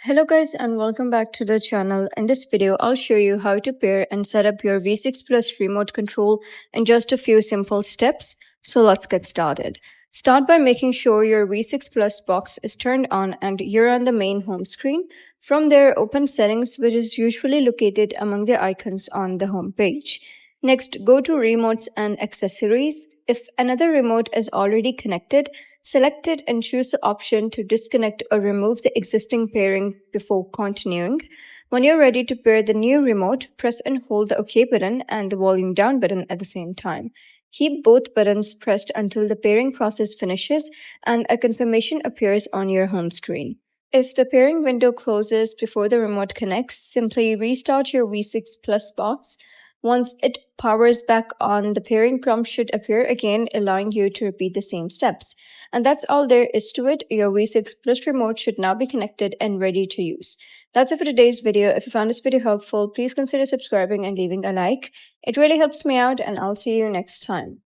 Hello guys and welcome back to the channel. In this video, I'll show you how to pair and set up your V6 Plus remote control in just a few simple steps. So let's get started. Start by making sure your V6 Plus box is turned on and you're on the main home screen. From there, open Settings, which is usually located among the icons on the home page. Next, go to Remotes and Accessories. If another remote is already connected, select it and choose the option to disconnect or remove the existing pairing before continuing. When you're ready to pair the new remote, press and hold the OK button and the volume down button at the same time. Keep both buttons pressed until the pairing process finishes and a confirmation appears on your home screen. If the pairing window closes before the remote connects, simply restart your V6 Plus box. Once it powers back on, the pairing prompt should appear again, allowing you to repeat the same steps. And that's all there is to it. Your V6 Plus remote should now be connected and ready to use. That's it for today's video. If you found this video helpful, please consider subscribing and leaving a like. It really helps me out, and I'll see you next time.